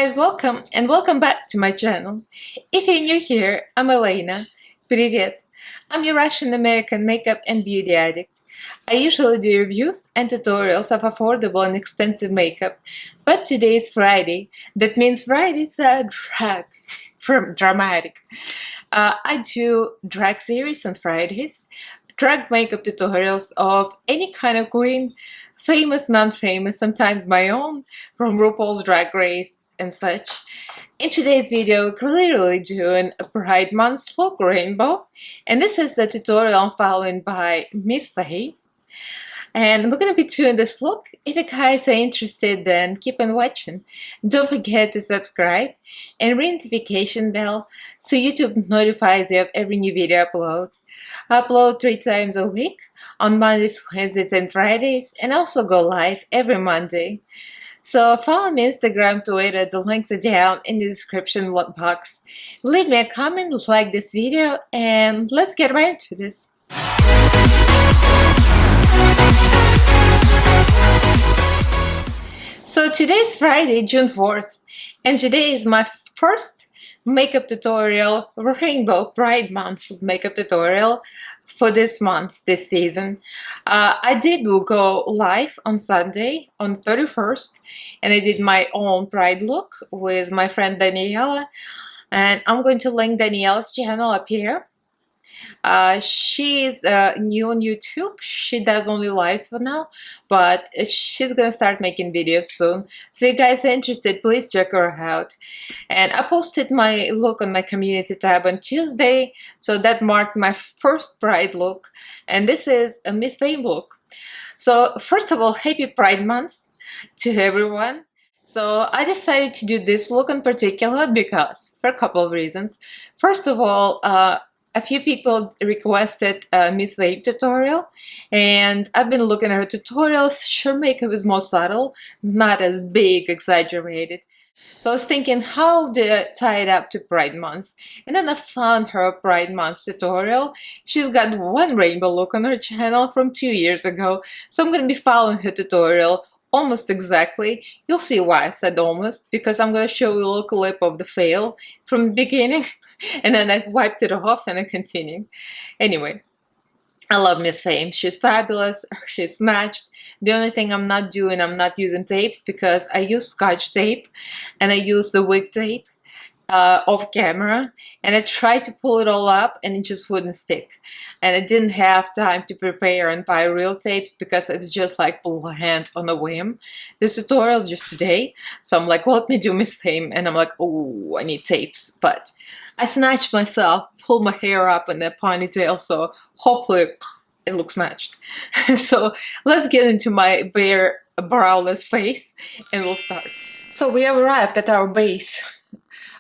guys, welcome and welcome back to my channel. If you're new here, I'm Elaina. Привет! I'm your Russian-American makeup and beauty addict. I usually do reviews and tutorials of affordable and expensive makeup, but today is Friday. That means Fridays are drag from dramatic. I do drag series on Fridays, drag makeup tutorials of any kind of queen, famous, non-famous, sometimes my own, from RuPaul's Drag Race and such. In today's video, we're clearly doing a Pride Month look rainbow, and this is the tutorial I'm following by Miss Faye. And we're gonna be doing this look. If you guys are interested, then keep on watching. Don't forget to subscribe and ring notification bell so YouTube notifies you of every new video upload. I upload 3 times a week on Mondays, Wednesdays, and Fridays, and also go live every Monday. So follow me on Instagram, Twitter, the links are down in the description box. Leave me a comment, like this video, and let's get right into this. So today's Friday, June 4th, and today is my first makeup tutorial, Rainbow Pride Month makeup tutorial for this month, this season. I did go live on Sunday, on 31st, and I did my own Pride look with my friend Daniela, and I'm going to link Daniela's channel up here. She's new on YouTube. She does only lives for now, but she's gonna start making videos soon. So if you guys are interested, please check her out. And I posted my look on my community tab on Tuesday, so that marked my first Pride look. And this is a Miss Fame look. So first of all, happy Pride Month to everyone. So I decided to do this look in particular because, for a couple of reasons. First of all, a few people requested a Miss Wave tutorial, and I've been looking at her tutorials. Her makeup is more subtle, not as big, exaggerated. So I was thinking, how do I tie it up to Pride Month? And then I found her Pride Month tutorial. She's got one rainbow look on her channel from 2 years ago, so I'm going to be following her tutorial almost exactly. You'll see why I said almost, because I'm going to show you a little clip of the fail from the beginning. And then I wiped it off and I continued. Anyway, I love Miss Fame. She's fabulous. She's snatched. The only thing I'm not doing, I'm not using tapes because I use Scotch tape and I use the wig tape off camera, and I tried to pull it all up and it just wouldn't stick. And I didn't have time to prepare and buy real tapes because it's just like bland on a whim. This tutorial just today, so I'm like, well, let me do Miss Fame, and I'm like, oh, I need tapes. But I snatched myself, pulled my hair up in the ponytail, so hopefully it looks snatched. So let's get into my bare browless face and we'll start. So we have arrived at our base.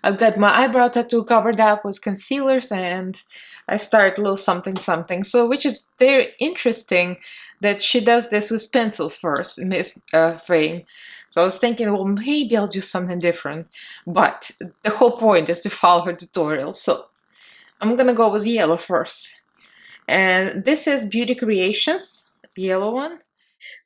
I've got my eyebrow tattoo covered up with concealers, and I start a little something something. So which is very interesting that she does this with pencils first, Miss Fame. So I was thinking, well, maybe I'll do something different, but the whole point is to follow her tutorial. So I'm gonna go with yellow first, and this is Beauty Creations, yellow one.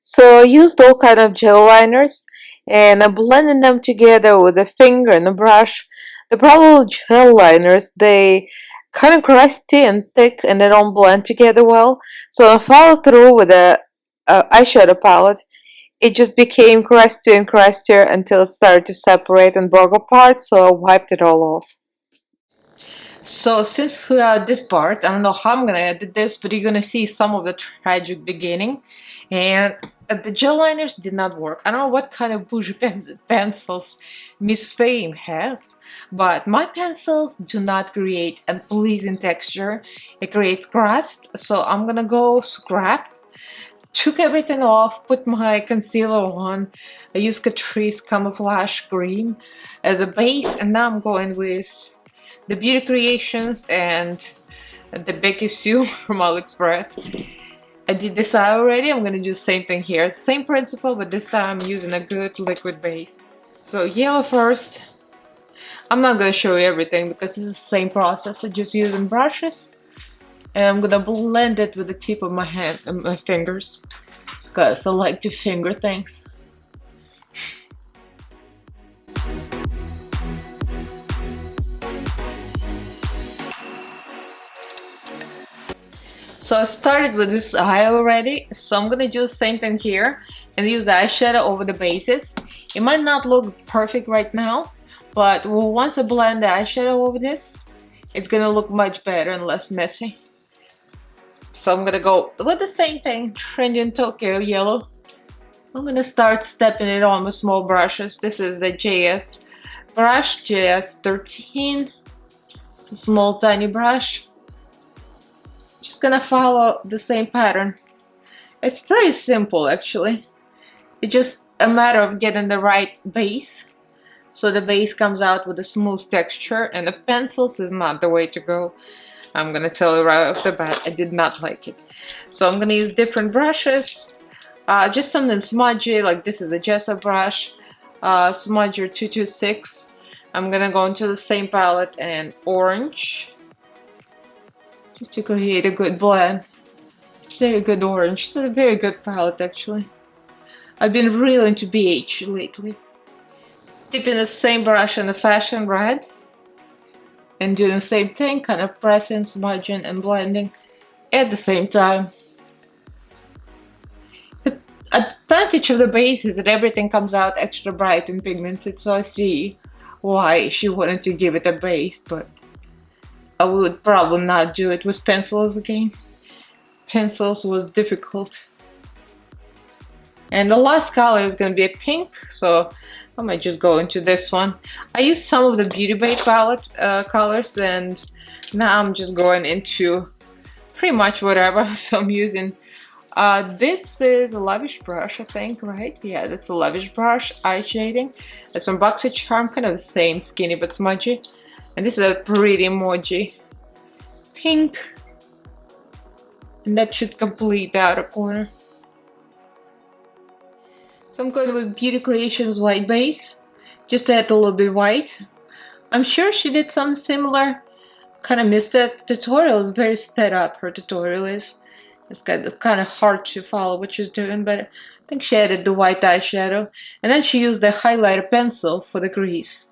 So I used all kind of gel liners, and I blended them together with a finger and a brush. The problem with gel liners, they kind of crusty and thick, and they don't blend together well. So I followed through with a eyeshadow palette. It just became crustier and crustier until it started to separate and broke apart, so I wiped it all off. So since we are at this part, I don't know how I'm gonna edit this, but you're gonna see some of the tragic beginning. And the gel liners did not work. I don't know what kind of bougie pencils Miss Fame has, but my pencils do not create a pleasing texture. It creates crust, so I'm gonna go scrap. Took everything off, put my concealer on. I used Catrice Camouflage Cream as a base, and now I'm going with the Beauty Creations and the Becky Sue from AliExpress. I did this eye already. I'm gonna do the same thing here. Same principle, but this time I'm using a good liquid base. So yellow first. I'm not gonna show you everything because it's the same process. I'm just using brushes, and I'm gonna blend it with the tip of my hand and my fingers because I like to finger things. So I started with this eye already, so I'm gonna do the same thing here and use the eyeshadow over the bases. It might not look perfect right now, but once I blend the eyeshadow over this, it's gonna look much better and less messy. So I'm gonna go with the same thing, Trendy in Tokyo yellow. I'm gonna start stepping it on with small brushes. This is the JS brush, JS13. It's a small tiny brush. Just gonna follow the same pattern. It's pretty simple actually. It's just a matter of getting the right base. So the base comes out with a smooth texture, and the pencils is not the way to go. I'm gonna tell you right off the bat, I did not like it. So I'm gonna use different brushes. Just something smudgy, like this is a gesso brush. Smudger 226. I'm gonna go into the same palette and orange. Just to create a good blend. It's a very good orange. It's a very good palette actually. I've been really into BH lately. Dipping the same brush in the fashion red. And doing the same thing, kind of pressing, smudging and blending at the same time. The advantage of the base is that everything comes out extra bright and pigmented, so I see why she wanted to give it a base, but I would probably not do it with pencils again. Pencils was difficult. And the last color is gonna be a pink, so I might just go into this one. I used some of the Beauty Bay palette colors, and now I'm just going into pretty much whatever. So I'm using, this is a Lavish brush, I think, right? Yeah, that's a Lavish brush, eye shading. That's from BoxyCharm, kind of the same, skinny but smudgy. And this is a pretty emoji pink. And that should complete the outer corner. So I'm going with Beauty Creations white base, just to add a little bit white. I'm sure she did something similar. Kind of missed that tutorial. It's very sped up, her tutorial is. It's kind of hard to follow what she's doing, but I think she added the white eyeshadow. And then she used the highlighter pencil for the crease.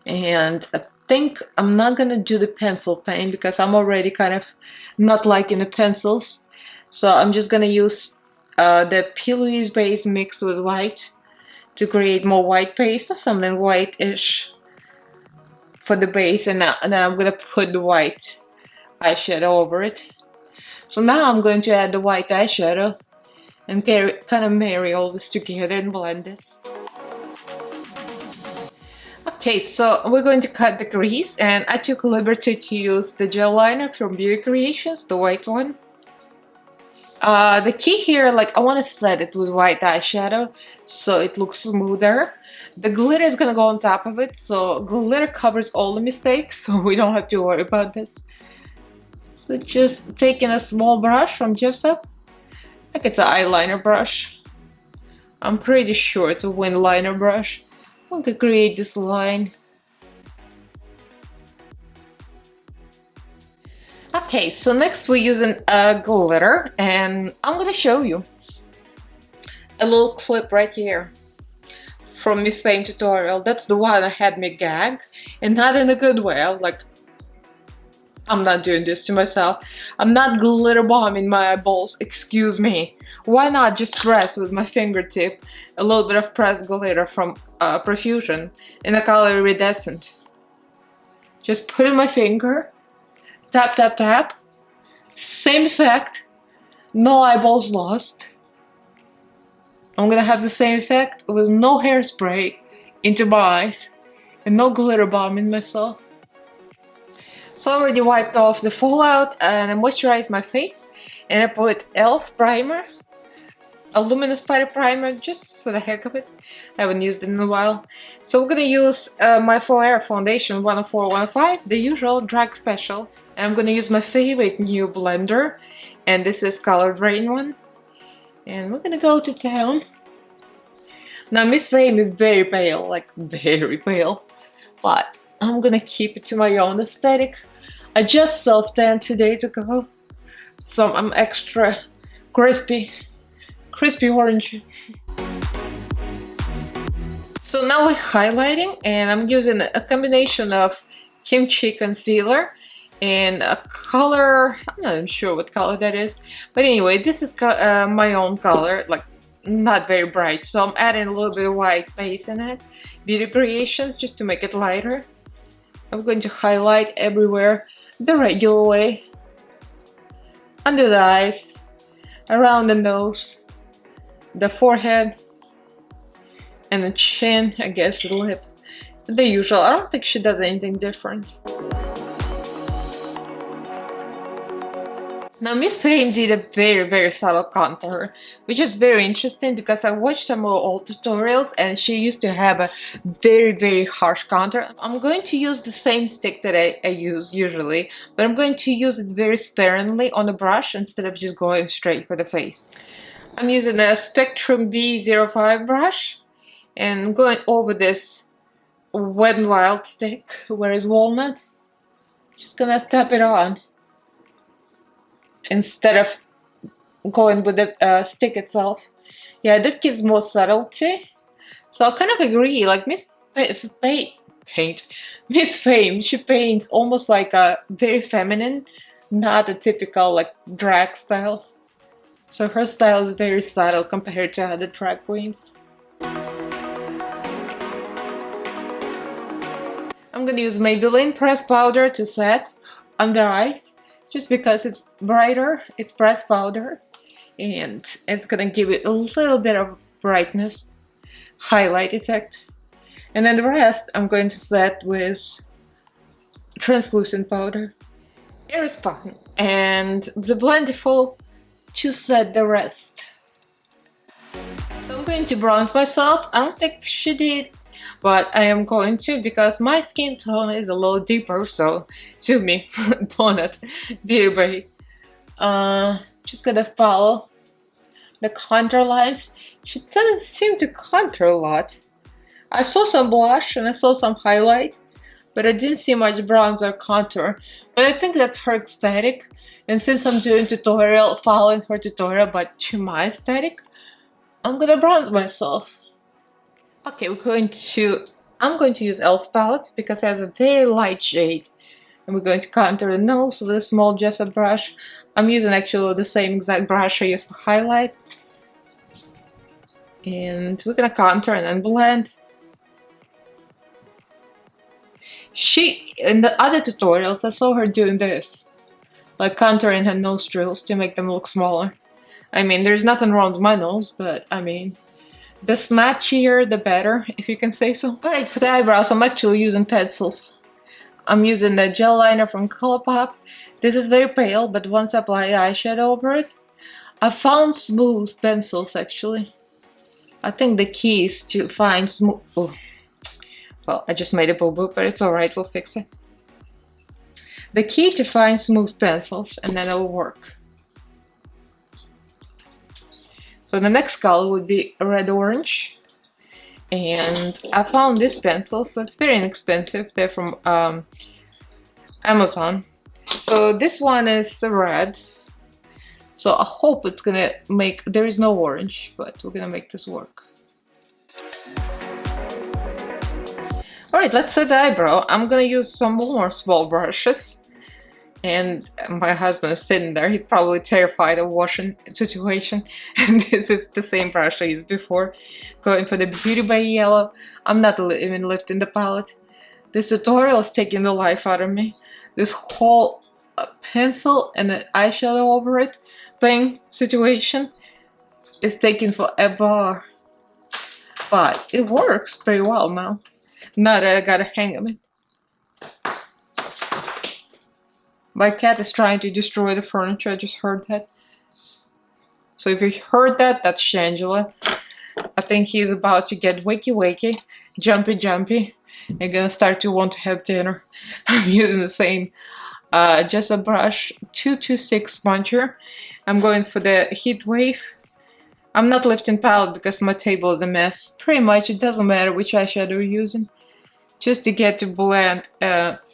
And I think I'm not gonna do the pencil paint because I'm already kind of not liking the pencils. So I'm just gonna use the P. base mixed with white to create more white paste, or something white-ish for the base, and then I'm gonna put the white eyeshadow over it. So now I'm going to add the white eyeshadow and kind of marry all this together and blend this. Okay, so we're going to cut the crease, and I took liberty to use the gel liner from Beauty Creations, the white one. The key here, like, I want to set it with white eyeshadow so it looks smoother. The glitter is gonna go on top of it, so glitter covers all the mistakes, so we don't have to worry about this. So just taking a small brush from Gesso, I think it's an eyeliner brush. I'm pretty sure it's a wind liner brush. I'm gonna create this line. Okay, so next we're using a glitter, and I'm gonna show you a little clip right here from this same tutorial. That's the one that had me gag, and not in a good way. I was like, I'm not doing this to myself. I'm not glitter bombing my eyeballs, excuse me. Why not just press with my fingertip a little bit of pressed glitter from Profusion in the color Iridescent. Just put in my finger, tap, tap, tap. Same effect. No eyeballs lost. I'm gonna have the same effect with no hairspray into my eyes and no glitter bombing myself. So I already wiped off the fallout and I moisturized my face, and I put e.l.f. primer, a luminous putty primer, just for the heck of it. I haven't used it in a while. So we're gonna use my Forever Foundation 10415, the usual drag special. And I'm gonna use my favorite new blender, and this is Colored Rain one. And we're gonna go to town. Now Miss Fame is very pale, like very pale, but I'm gonna keep it to my own aesthetic. I just self-tanned 2 days ago, so I'm extra crispy orange. So now we're highlighting, and I'm using a combination of kimchi concealer in a color, I'm not even sure what color that is, but anyway, this is my own color, like not very bright, so I'm adding a little bit of white base in it, Beauty Creations, just to make it lighter. I'm going to highlight everywhere the regular way, under the eyes, around the nose, the forehead, and the chin, I guess the lip, the usual. I don't think she does anything different. Now Miss Fame did a very subtle contour, which is very interesting because I watched some of her old tutorials and she used to have a very harsh contour. I'm going to use the same stick that I use usually, but I'm going to use it very sparingly on the brush instead of just going straight for the face. I'm using a Spectrum B05 brush and going over this Wet n Wild stick, where is walnut. Just gonna tap it on instead of going with the stick itself. Yeah, that gives more subtlety. So I kind of agree, like Miss Fame, she paints almost like a very feminine, not a typical like drag style. So her style is very subtle compared to other drag queens. I'm gonna use Maybelline pressed powder to set under eyes, just because it's brighter, it's pressed powder, and it's gonna give it a little bit of brightness, highlight effect. And then the rest I'm going to set with translucent powder, Airspun, and the Blendiful to set the rest. So I'm going to bronze myself. I don't think she did, but I am going to because my skin tone is a little deeper, so sue me, donut, Beauty Bay. Just gonna follow the contour lines. She doesn't seem to contour a lot. I saw some blush and I saw some highlight, but I didn't see much bronze or contour. But I think that's her aesthetic, and since I'm doing tutorial, following her tutorial, but to my aesthetic, I'm gonna bronze myself. Okay, I'm going to use e.l.f. palette because it has a very light shade. And we're going to contour the nose with a small gesso brush. I'm using actually the same exact brush I used for highlight. And we're gonna contour and then blend. In the other tutorials, I saw her doing this. Like contouring her nostrils to make them look smaller. I mean, there's nothing wrong with my nose, but I mean, the snatchier the better, if you can say so. Alright, for the eyebrows, I'm actually using pencils. I'm using the gel liner from Colourpop. This is very pale, but once I apply eyeshadow over it, I found smooth pencils actually. I think the key is to find smooth... Oh. Well, I just made a boo-boo, but it's alright, we'll fix it. The key to find smooth pencils, and then it'll work. So the next color would be red-orange. And I found this pencil, so it's very inexpensive. They're from Amazon. So this one is red. So I hope it's gonna make... There is no orange, but we're gonna make this work. Alright, let's set the eyebrow. I'm gonna use some more small brushes. And my husband is sitting there, he's probably terrified of washing situation. And this is the same brush I used before. Going for the Beauty by Yellow. I'm not even lifting the palette. This tutorial is taking the life out of me. This whole pencil and the eyeshadow over it thing situation is taking forever. But it works pretty well now. Now that I got a hang of it. My cat is trying to destroy the furniture, I just heard that. So if you heard that, that's Shangela. I think he's about to get wakey, jumpy, and gonna start to want to have dinner. I'm using the same gesso brush, 226 sponger. I'm going for the heat wave. I'm not lifting palette because my table is a mess. Pretty much it doesn't matter which eyeshadow you're using. Just to get to blend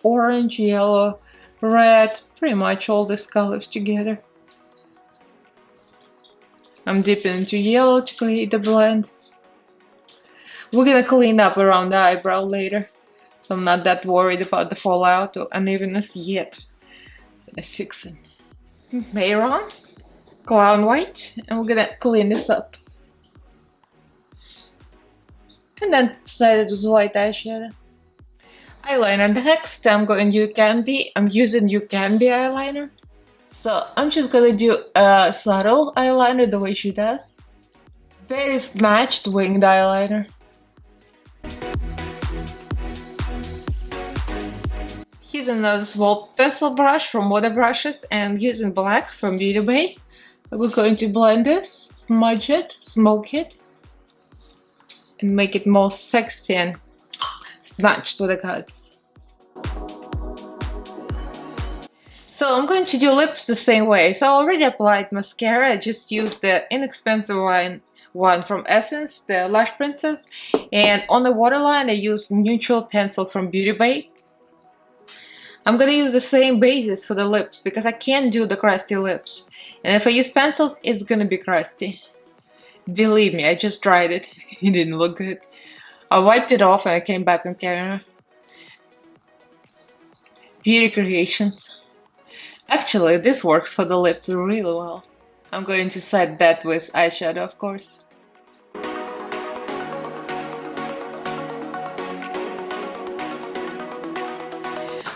orange, yellow, red, pretty much all these colors together. I'm dipping into yellow to create the blend. We're gonna clean up around the eyebrow later, so I'm not that worried about the fallout or unevenness yet. gonna fix it. Maroon, clown white, and we're gonna clean this up. And then set it with white eyeshadow. Eyeliner next, I'm using You Can Be eyeliner. So I'm just gonna do a subtle eyeliner the way she does. Very snatched winged eyeliner. Using another small pencil brush from Water Brushes and using black from Beauty Bay. We're going to blend this, smudge it, smoke it, and make it more sexy and snatched with the cuts. So I'm going to do lips the same way. So I already applied mascara. I just used the inexpensive one from Essence, the Lash Princess. And on the waterline, I used neutral pencil from Beauty Bay. I'm gonna use the same basis for the lips because I can't do the crusty lips. And if I use pencils, it's gonna be crusty. Believe me, I just tried it. It didn't look good. I wiped it off and I came back on camera. Beauty Creations. Actually, this works for the lips really well. I'm going to set that with eyeshadow, of course.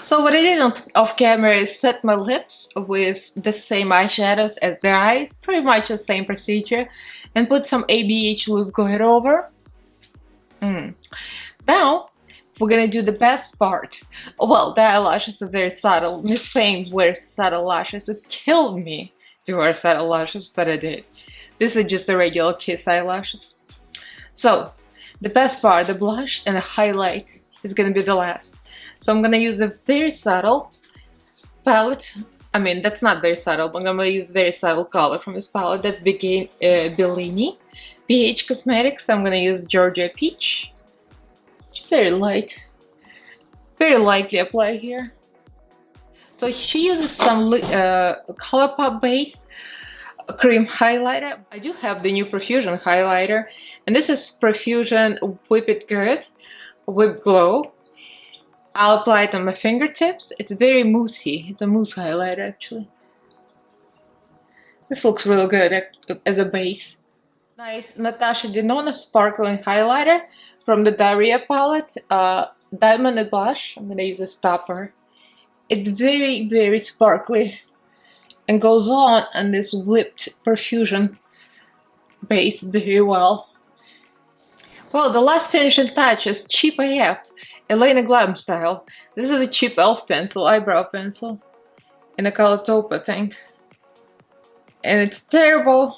So what I did off camera is set my lips with the same eyeshadows as their eyes, pretty much the same procedure, and put some ABH loose glitter over. Now, we're gonna do the best part. Well, the eyelashes are very subtle. Miss Fame wears subtle lashes. It killed me to wear subtle lashes, but I did. This is just a regular Kiss eyelashes. So, the best part, the blush and the highlight, is gonna be the last. So I'm gonna use a very subtle palette. I mean, that's not very subtle, but I'm gonna use a very subtle color from this palette. That's Bellini. BH Cosmetics, I'm gonna use Georgia Peach. It's very light. Very lightly apply here. So she uses some ColourPop base cream highlighter. I do have the new Profusion highlighter, and this is Profusion Whip It Good, Whip Glow. I'll apply it on my fingertips. It's very moussey. It's a mousse highlighter, actually. This looks real good as a base. Nice Natasha Denona sparkling highlighter from the Diarrhea palette. Diamond and Blush. I'm gonna use a stopper. It's very, very sparkly and goes on this whipped Profusion base very well. Well, the last finishing touch is cheap AF. Elaina Glam style. This is a cheap elf pencil, eyebrow pencil, in a color taupe, I think. And it's terrible,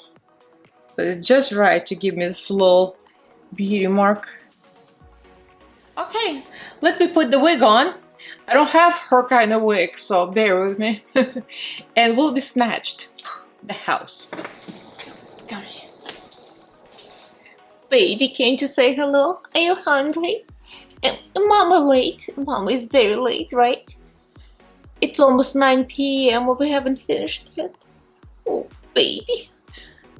but it's just right to give me this little beauty mark. Okay, let me put the wig on. I don't have her kind of wig, so bear with me. And we'll be snatched. The house. Come here. Baby came to say hello. Are you hungry? Mama late. Mama is very late, right? It's almost 9 p.m. but we haven't finished yet. Oh, baby.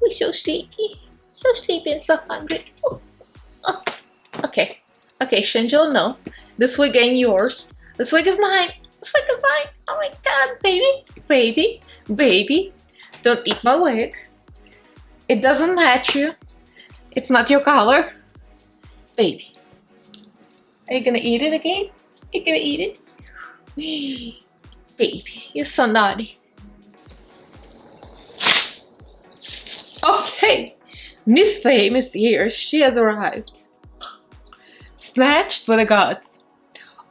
We're so sleepy. So sleepy and so hungry. Oh. Oh. Okay. Okay, Shinjo, no. This wig ain't yours. This wig is mine. This wig is mine. Oh my god, baby. Baby. Baby. Don't eat my wig. It doesn't match you. It's not your color. Baby. Are you gonna eat it again? Are you gonna eat it? Baby, you're so naughty. Okay, Miss Fame is here. She has arrived. Snatched with the gods.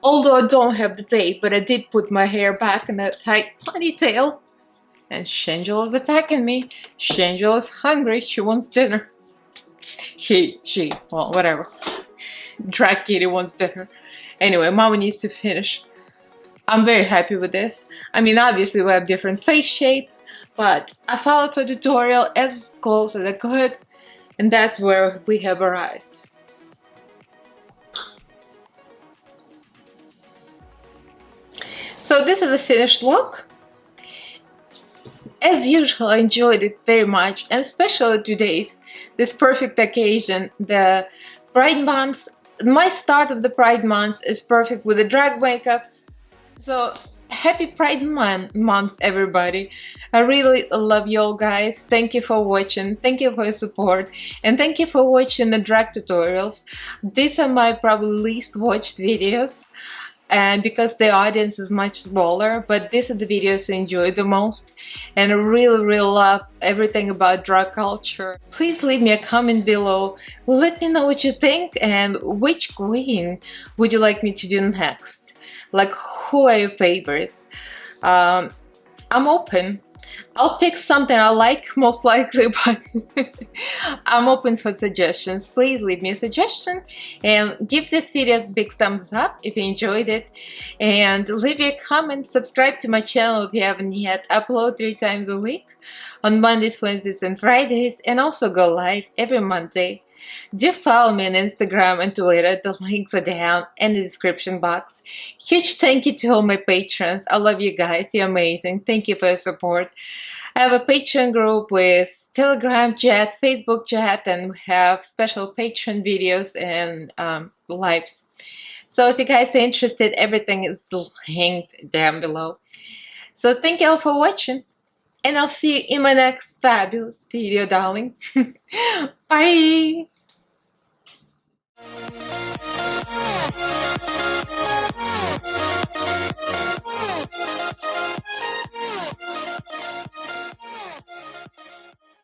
Although I don't have the tape, but I did put my hair back in a tight ponytail. And Shangela is attacking me. Shangela is hungry. She wants dinner. She, well, whatever. Drag Kitty wants dinner. Anyway, Mama needs to finish. I'm very happy with this. I mean, obviously we have different face shape, but I followed the tutorial as close as I could, and that's where we have arrived. So this is the finished look. As usual, I enjoyed it very much, and especially today's, this perfect occasion, the Pride Months. My start of the Pride Months is perfect with the drag makeup. So Happy Pride month, everybody. I really love you all, guys. Thank you for watching. Thank you for your support. And thank you for watching the drag tutorials. These are my probably least watched videos. And because the audience is much smaller, but these are the videos I enjoy the most. And I really love everything about drag culture. Please leave me a comment below. Let me know what you think and which queen would you like me to do next. Like, who are your favorites? I'm open. I'll pick something I like, most likely, but I'm open for suggestions. Please leave me a suggestion and give this video a big thumbs up if you enjoyed it. And leave me a comment, subscribe to my channel if you haven't yet. Upload 3 times a week on Mondays, Wednesdays, and Fridays, and also go live every Monday. Do follow me on Instagram and Twitter. The links are down in the description box. Huge thank you to all my patrons. I love you guys. You're amazing. Thank you for your support. I have a Patreon group with Telegram chat, Facebook chat, and we have special Patreon videos and lives. So if you guys are interested, everything is linked down below. So thank you all for watching. And I'll see you in my next fabulous video, darling. Bye!